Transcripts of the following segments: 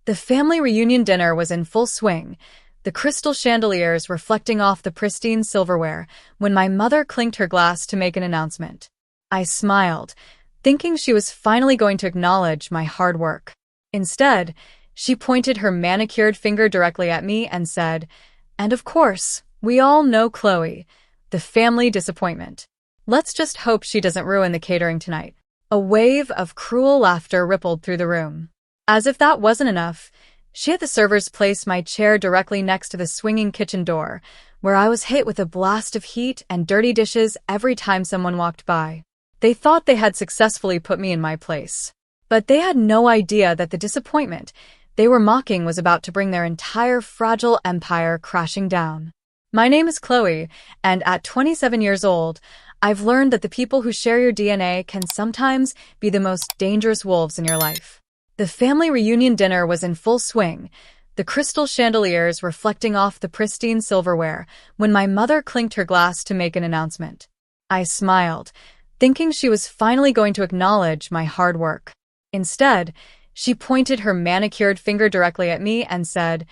The family reunion dinner was in full swing, the crystal chandeliers reflecting off the pristine silverware, when my mother clinked her glass to make an announcement. I smiled, thinking she was finally going to acknowledge my hard work. Instead, she pointed her manicured finger directly at me and said, "And of course, we all know Chloe, the family disappointment. Let's just hope she doesn't ruin the catering tonight." A wave of cruel laughter rippled through the room. As if that wasn't enough, she had the servers place my chair directly next to the swinging kitchen door, where I was hit with a blast of heat and dirty dishes every time someone walked by. They thought they had successfully put me in my place. But they had no idea that the disappointment they were mocking was about to bring their entire fragile empire crashing down. My name is Chloe, and at 27 years old, I've learned that the people who share your DNA can sometimes be the most dangerous wolves in your life. The family reunion dinner was in full swing, the crystal chandeliers reflecting off the pristine silverware, when my mother clinked her glass to make an announcement. I smiled, thinking she was finally going to acknowledge my hard work. Instead, she pointed her manicured finger directly at me and said,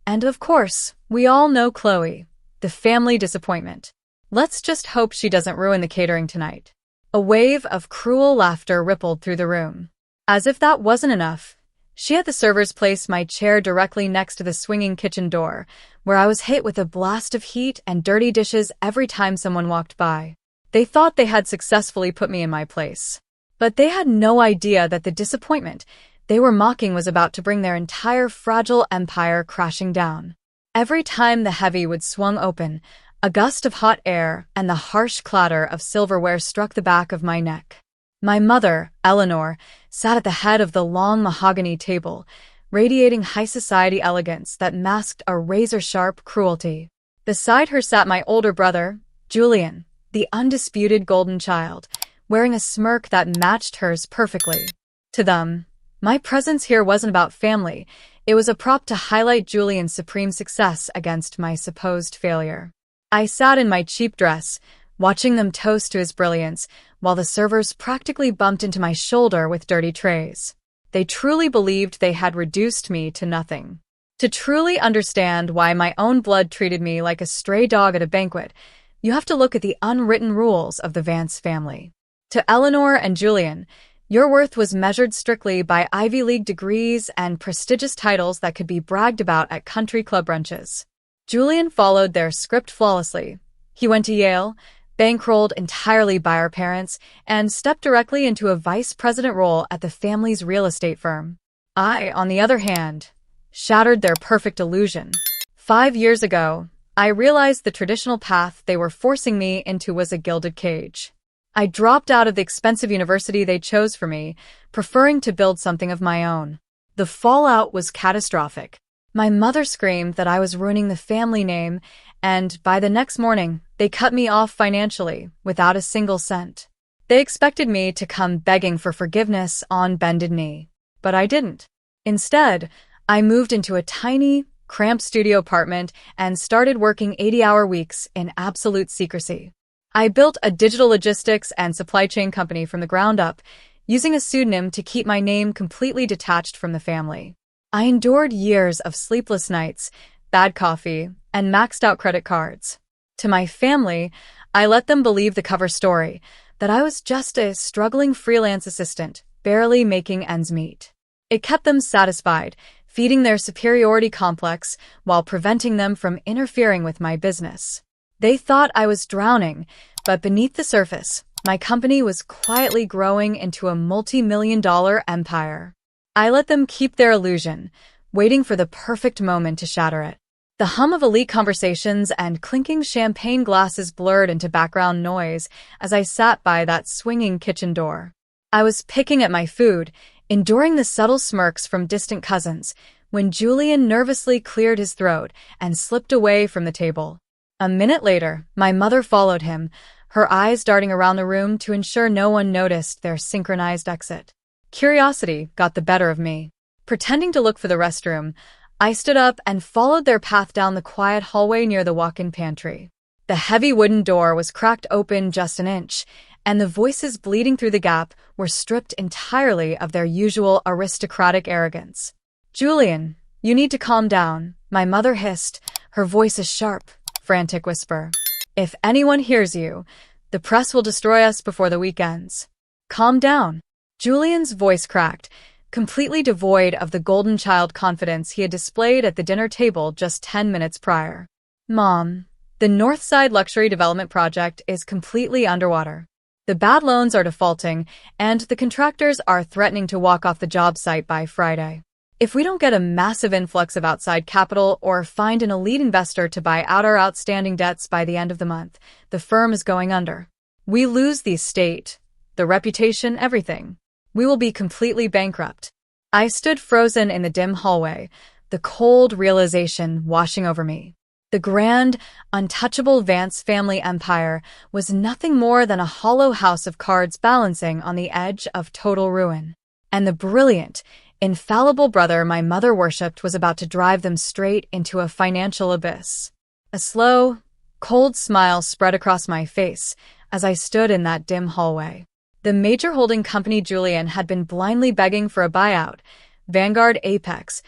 "And of course, we all know Chloe, the family disappointment. Let's just hope she doesn't ruin the catering tonight." A wave of cruel laughter rippled through the room. As if that wasn't enough, she had the servers place my chair directly next to the swinging kitchen door, where I was hit with a blast of heat and dirty dishes every time someone walked by. They thought they had successfully put me in my place. But they had no idea that the disappointment they were mocking was about to bring their entire fragile empire crashing down. Every time the heavy wood swung open, a gust of hot air and the harsh clatter of silverware struck the back of my neck. My mother, Eleanor, sat at the head of the long mahogany table, radiating high society elegance that masked a razor-sharp cruelty. Beside her sat my older brother, Julian, the undisputed golden child, wearing a smirk that matched hers perfectly. To them, my presence here wasn't about family. It was a prop to highlight Julian's supreme success against my supposed failure. I sat in my cheap dress, watching them toast to his brilliance, while the servers practically bumped into my shoulder with dirty trays. They truly believed they had reduced me to nothing. To truly understand why my own blood treated me like a stray dog at a banquet, you have to look at the unwritten rules of the Vance family. To Eleanor and Julian, your worth was measured strictly by Ivy League degrees and prestigious titles that could be bragged about at country club brunches. Julian followed their script flawlessly. He went to Yale, bankrolled entirely by our parents, and stepped directly into a vice president role at the family's real estate firm. I, on the other hand, shattered their perfect illusion. 5 years ago, I realized the traditional path they were forcing me into was a gilded cage. I dropped out of the expensive university they chose for me, preferring to build something of my own. The fallout was catastrophic. My mother screamed that I was ruining the family name, and by the next morning, they cut me off financially, without a single cent. They expected me to come begging for forgiveness on bended knee. But I didn't. Instead, I moved into a tiny, cramped studio apartment and started working 80-hour weeks in absolute secrecy. I built a digital logistics and supply chain company from the ground up, using a pseudonym to keep my name completely detached from the family. I endured years of sleepless nights, bad coffee, and maxed-out credit cards. To my family, I let them believe the cover story, that I was just a struggling freelance assistant, barely making ends meet. It kept them satisfied, feeding their superiority complex while preventing them from interfering with my business. They thought I was drowning, but beneath the surface, my company was quietly growing into a multi-million-dollar empire. I let them keep their illusion, waiting for the perfect moment to shatter it. The hum of elite conversations and clinking champagne glasses blurred into background noise as I sat by that swinging kitchen door. I was picking at my food, enduring the subtle smirks from distant cousins, when Julian nervously cleared his throat and slipped away from the table. A minute later, my mother followed him, her eyes darting around the room to ensure no one noticed their synchronized exit. Curiosity got the better of me. Pretending to look for the restroom, I stood up and followed their path down the quiet hallway near the walk-in pantry. The heavy wooden door was cracked open just an inch, and the voices bleeding through the gap were stripped entirely of their usual aristocratic arrogance. Julian, you need to calm down, my mother hissed, her voice a sharp, frantic whisper. If anyone hears you, the press will destroy us before the week ends. Calm down. Julian's voice cracked, completely devoid of the golden child confidence he had displayed at the dinner table just 10 minutes prior. Mom, the Northside Luxury Development Project is completely underwater. The bad loans are defaulting, and the contractors are threatening to walk off the job site by Friday. If we don't get a massive influx of outside capital or find an elite investor to buy out our outstanding debts by the end of the month, the firm is going under. We lose the estate, the reputation, everything. We will be completely bankrupt. I stood frozen in the dim hallway, the cold realization washing over me. The grand, untouchable Vance family empire was nothing more than a hollow house of cards balancing on the edge of total ruin. And the brilliant, infallible brother my mother worshipped was about to drive them straight into a financial abyss. A slow, cold smile spread across my face as I stood in that dim hallway. The major holding company Julian had been blindly begging for a buyout, Vanguard Apex,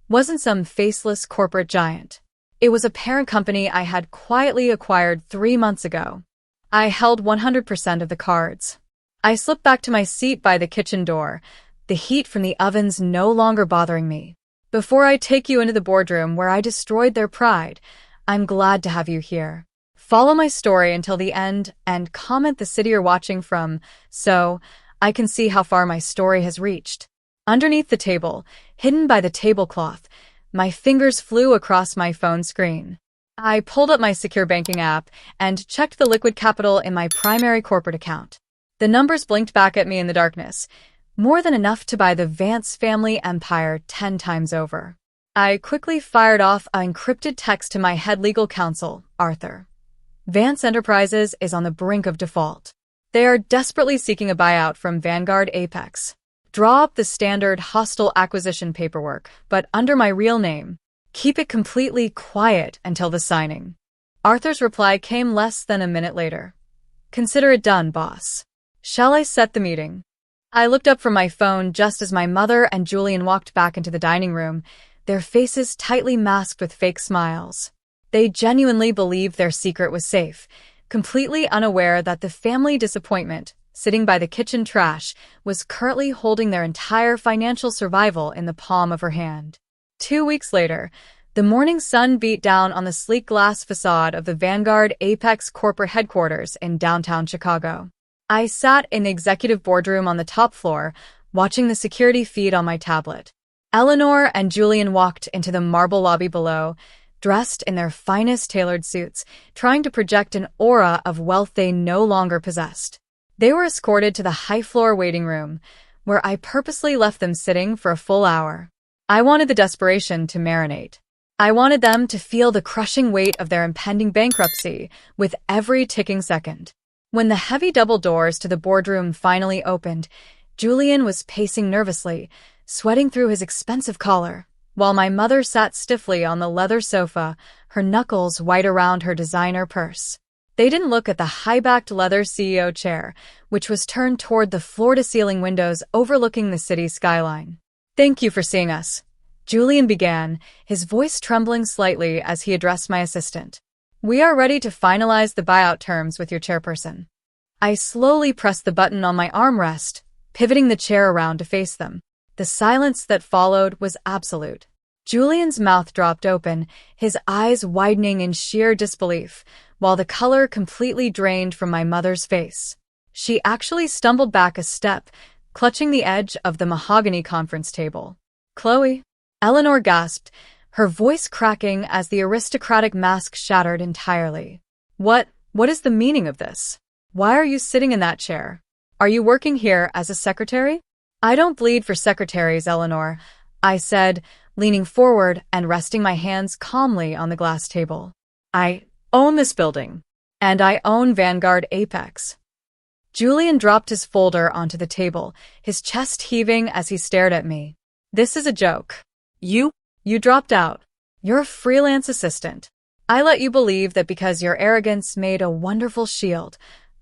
wasn't some faceless corporate giant. It was a parent company I had quietly acquired 3 months ago. I held 100% of the cards. I slipped back to my seat by the kitchen door, the heat from the ovens no longer bothering me. Before I take you into the boardroom where I destroyed their pride, I'm glad to have you here. Follow my story until the end and comment the city you're watching from so I can see how far my story has reached. Underneath the table, hidden by the tablecloth, my fingers flew across my phone screen. I pulled up my secure banking app and checked the liquid capital in my primary corporate account. The numbers blinked back at me in the darkness, more than enough to buy the Vance family empire 10 times over. I quickly fired off an encrypted text to my head legal counsel, Arthur. Vance Enterprises is on the brink of default. They are desperately seeking a buyout from Vanguard Apex. Draw up the standard hostile acquisition paperwork, but under my real name. Keep it completely quiet until the signing. Arthur's reply came less than a minute later. Consider it done, boss. Shall I set the meeting? I looked up from my phone just as my mother and Julian walked back into the dining room, their faces tightly masked with fake smiles. They genuinely believed their secret was safe, completely unaware that the family disappointment, sitting by the kitchen trash, was currently holding their entire financial survival in the palm of her hand. 2 weeks later, the morning sun beat down on the sleek glass facade of the Vanguard Apex corporate headquarters in downtown Chicago. I sat in the executive boardroom on the top floor, watching the security feed on my tablet. Eleanor and Julian walked into the marble lobby below, dressed in their finest tailored suits, trying to project an aura of wealth they no longer possessed. They were escorted to the high-floor waiting room, where I purposely left them sitting for a full hour. I wanted the desperation to marinate. I wanted them to feel the crushing weight of their impending bankruptcy with every ticking second. When the heavy double doors to the boardroom finally opened, Julian was pacing nervously, sweating through his expensive collar, while my mother sat stiffly on the leather sofa, her knuckles white around her designer purse. They didn't look at the high-backed leather CEO chair, which was turned toward the floor-to-ceiling windows overlooking the city skyline. "Thank you for seeing us," Julian began, his voice trembling slightly as he addressed my assistant. "We are ready to finalize the buyout terms with your chairperson." I slowly pressed the button on my armrest, pivoting the chair around to face them. The silence that followed was absolute. Julian's mouth dropped open, his eyes widening in sheer disbelief, while the color completely drained from my mother's face. She actually stumbled back a step, clutching the edge of the mahogany conference table. "Chloe?" Eleanor gasped, her voice cracking as the aristocratic mask shattered entirely. What is the meaning of this? Why are you sitting in that chair? Are you working here as a secretary?" "I don't bleed for secretaries, Eleanor," I said, leaning forward and resting my hands calmly on the glass table. "I own this building, and I own Vanguard Apex." Julian dropped his folder onto the table, his chest heaving as he stared at me. "This is a joke. You dropped out. You're a freelance assistant. I let you believe that because your arrogance made a wonderful shield,"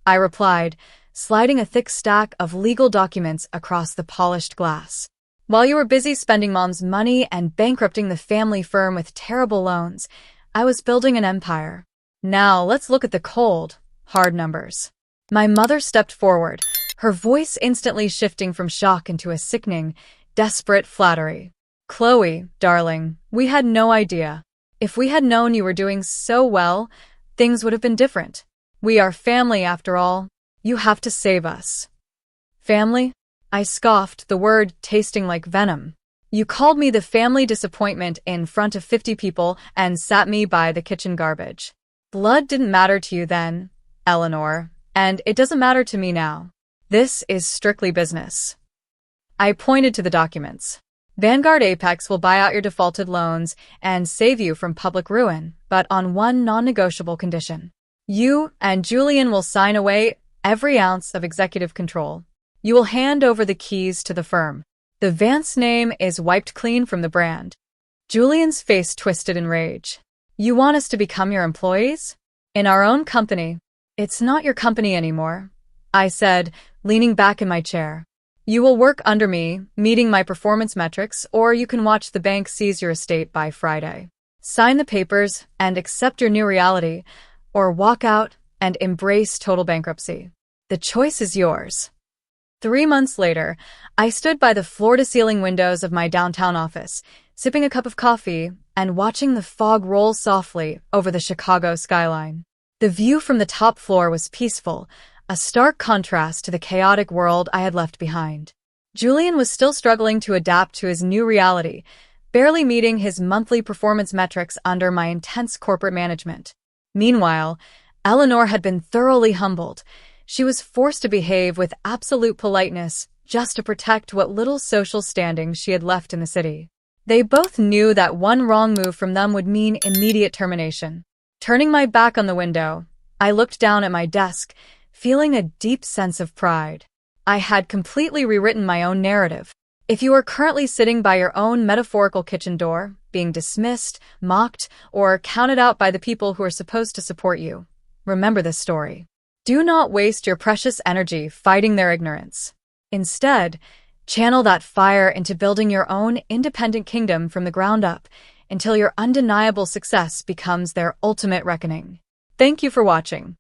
I replied, sliding a thick stack of legal documents across the polished glass. While you were busy spending mom's money and bankrupting the family firm with terrible loans, I was building an empire. Now, let's look at the cold, hard numbers. My mother stepped forward, her voice instantly shifting from shock into a sickening, desperate flattery. Chloe, darling, we had no idea. If we had known you were doing so well, things would have been different. We are family after all. You have to save us. Family? I scoffed, the word tasting like venom. You called me the family disappointment in front of 50 people and sat me by the kitchen garbage. Blood didn't matter to you then, Eleanor, and it doesn't matter to me now. This is strictly business. I pointed to the documents. Vanguard Apex will buy out your defaulted loans and save you from public ruin, but on one non-negotiable condition. You and Julian will sign away every ounce of executive control. You will hand over the keys to the firm. The Vance name is wiped clean from the brand. Julian's face twisted in rage. You want us to become your employees? In our own company. It's not your company anymore, I said, leaning back in my chair. You will work under me, meeting my performance metrics, or you can watch the bank seize your estate by Friday. Sign the papers and accept your new reality, or walk out and embrace total bankruptcy. The choice is yours. 3 months later, I stood by the floor-to-ceiling windows of my downtown office, sipping a cup of coffee and watching the fog roll softly over the Chicago skyline. The view from the top floor was peaceful, a stark contrast to the chaotic world I had left behind. Julian was still struggling to adapt to his new reality, barely meeting his monthly performance metrics under my intense corporate management. Meanwhile, Eleanor had been thoroughly humbled. She was forced to behave with absolute politeness just to protect what little social standing she had left in the city. They both knew that one wrong move from them would mean immediate termination. Turning my back on the window, I looked down at my desk, feeling a deep sense of pride. I had completely rewritten my own narrative. If you are currently sitting by your own metaphorical kitchen door, being dismissed, mocked, or counted out by the people who are supposed to support you, remember this story. Do not waste your precious energy fighting their ignorance. Instead, channel that fire into building your own independent kingdom from the ground up until your undeniable success becomes their ultimate reckoning. Thank you for watching.